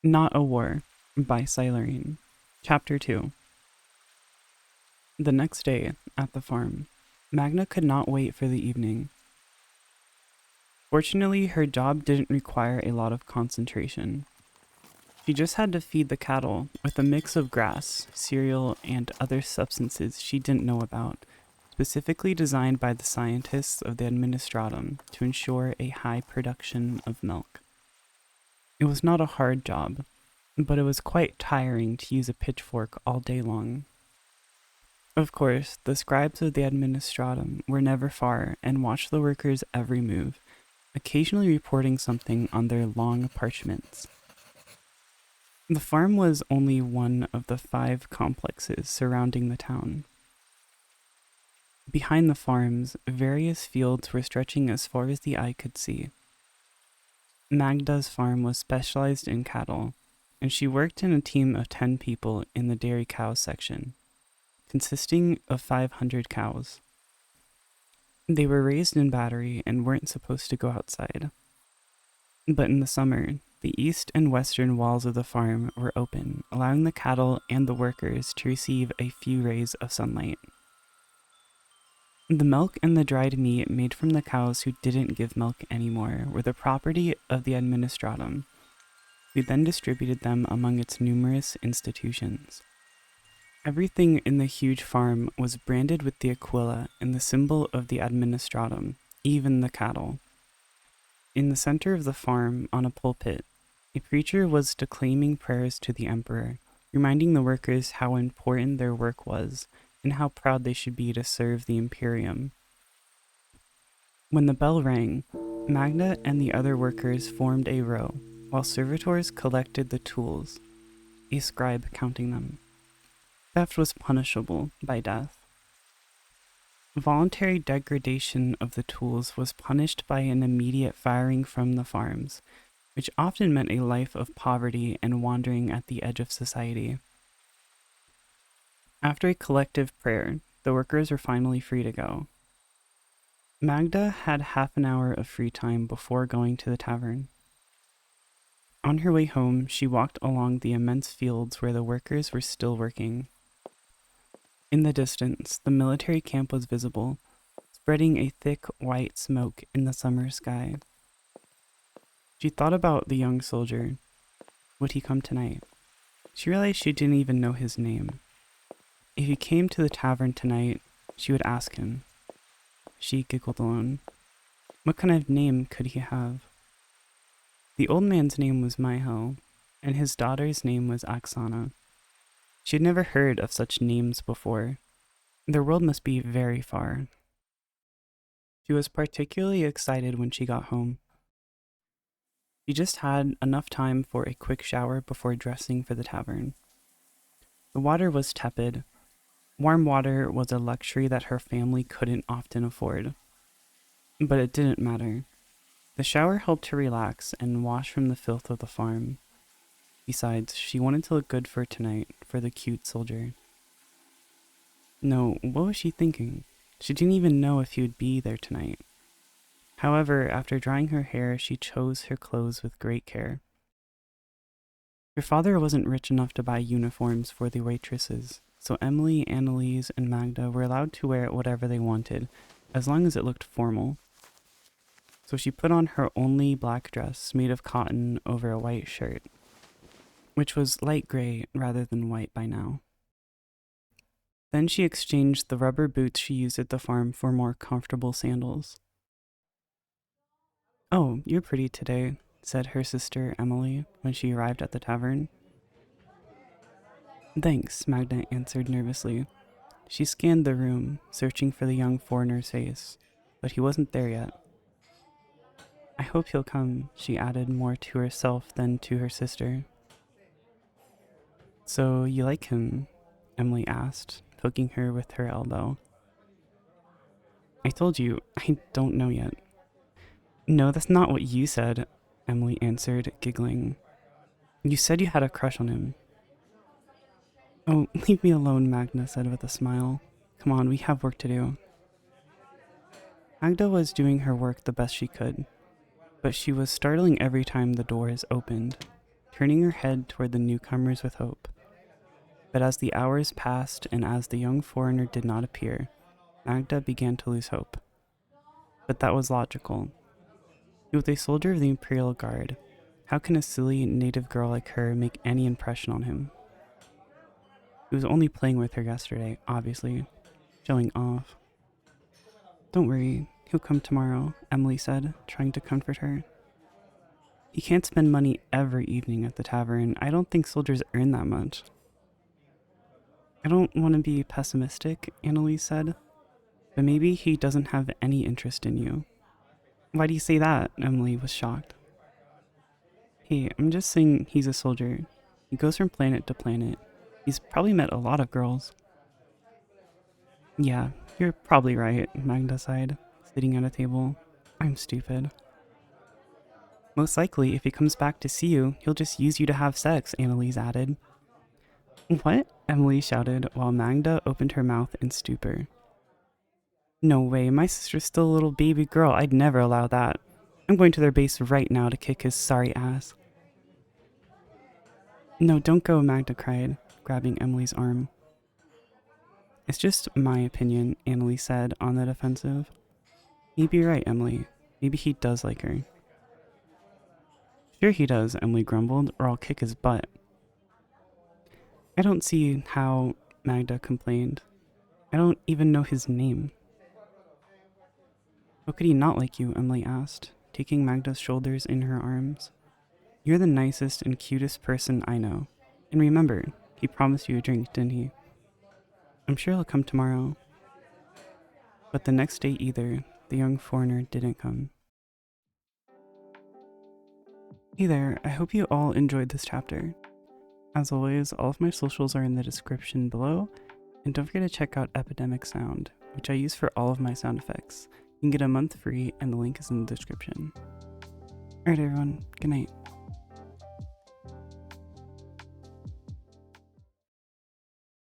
Not a War by Silurine. Chapter 2. The next day, at the farm, Magna could not wait for the evening. Fortunately, her job didn't require a lot of concentration. She just had to feed the cattle with a mix of grass, cereal, and other substances she didn't know about, specifically designed by the scientists of the Administratum to ensure a high production of milk. It was not a hard job, but it was quite tiring to use a pitchfork all day long. Of course, the scribes of the Administratum were never far and watched the workers' every move, occasionally reporting something on their long parchments. The farm was only one of the 5 complexes surrounding the town. Behind the farms, various fields were stretching as far as the eye could see. Magda's farm was specialized in cattle, and she worked in a team of 10 people in the dairy cow section, consisting of 500 cows. They were raised in battery and weren't supposed to go outside. But in the summer, the east and western walls of the farm were open, allowing the cattle and the workers to receive a few rays of sunlight. The milk and the dried meat made from the cows who didn't give milk anymore were the property of the Administratum, who then distributed them among its numerous institutions. Everything in the huge farm was branded with the aquila and the symbol of the Administratum, even the cattle. In the center of the farm, on a pulpit, a preacher was declaiming prayers to the emperor, reminding the workers how important their work was and how proud they should be to serve the Imperium. When the bell rang, Magna and the other workers formed a row, while servitors collected the tools, a scribe counting them. Theft was punishable by death. Voluntary degradation of the tools was punished by an immediate firing from the farms, which often meant a life of poverty and wandering at the edge of society. After a collective prayer, the workers were finally free to go. Magda had half an hour of free time before going to the tavern. On her way home, she walked along the immense fields where the workers were still working. In the distance, the military camp was visible, spreading a thick white smoke in the summer sky. She thought about the young soldier. Would he come tonight? She realized she didn't even know his name. If he came to the tavern tonight, she would ask him. She giggled alone. What kind of name could he have? The old man's name was Mihail, and his daughter's name was Oksana. She had never heard of such names before. Their world must be very far. She was particularly excited when she got home. She just had enough time for a quick shower before dressing for the tavern. The water was tepid. Warm water was a luxury that her family couldn't often afford. But it didn't matter. The shower helped her relax and wash from the filth of the farm. Besides, she wanted to look good for tonight, for the cute soldier. No, what was she thinking? She didn't even know if he would be there tonight. However, after drying her hair, she chose her clothes with great care. Her father wasn't rich enough to buy uniforms for the waitresses, so Emily, Annalise, and Magda were allowed to wear whatever they wanted, as long as it looked formal. So she put on her only black dress made of cotton over a white shirt, which was light gray rather than white by now. Then she exchanged the rubber boots she used at the farm for more comfortable sandals. "Oh, you're pretty today," said her sister Emily when she arrived at the tavern. "Thanks," Magda answered nervously. She scanned the room, searching for the young foreigner's face, but he wasn't there yet. "I hope he'll come," she added more to herself than to her sister. "So you like him?" Emily asked, poking her with her elbow. "I told you, I don't know yet." "No, that's not what you said," Emily answered, giggling. "You said you had a crush on him." "Oh, leave me alone," Magda said with a smile. "Come on, we have work to do." Magda was doing her work the best she could, but she was startling every time the doors opened. turning her head toward the newcomers with hope. But as the hours passed and as the young foreigner did not appear, Magda began to lose hope. But that was logical. He was a soldier of the Imperial Guard. How can a silly native girl like her make any impression on him? He was only playing with her yesterday, obviously, showing off. Don't worry, he'll come tomorrow, Emily said, trying to comfort her. He can't spend money every evening at the tavern. I don't think soldiers earn that much. I don't want to be pessimistic, Annalise said, but maybe he doesn't have any interest in you. Why do you say that? Emily was shocked. Hey, I'm just saying he's a soldier. He goes from planet to planet. He's probably met a lot of girls. Yeah, you're probably right, Magda sighed, sitting at a table. I'm stupid. Most likely, if he comes back to see you, he'll just use you to have sex, Annalise added. What? Emily shouted while Magda opened her mouth in stupor. No way, my sister's still a little baby girl. I'd never allow that. I'm going to their base right now to kick his sorry ass. No, don't go, Magda cried, grabbing Emily's arm. It's just my opinion, Annalise said on the defensive. You'd be right, Emily. Maybe he does like her. Sure he does, Emily grumbled, or I'll kick his butt. I don't see how, Magda complained. I don't even know his name. How could he not like you? Emily asked, taking Magda's shoulders in her arms. You're the nicest and cutest person I know. And remember, he promised you a drink, didn't he? I'm sure he'll come tomorrow. But the next day either, the young foreigner didn't come. Hey there, I hope you all enjoyed this chapter. As always, all of my socials are in the description below, and don't forget to check out Epidemic Sound, which I use for all of my sound effects. You can get a month free, and the link is in the description. Alright everyone, good night.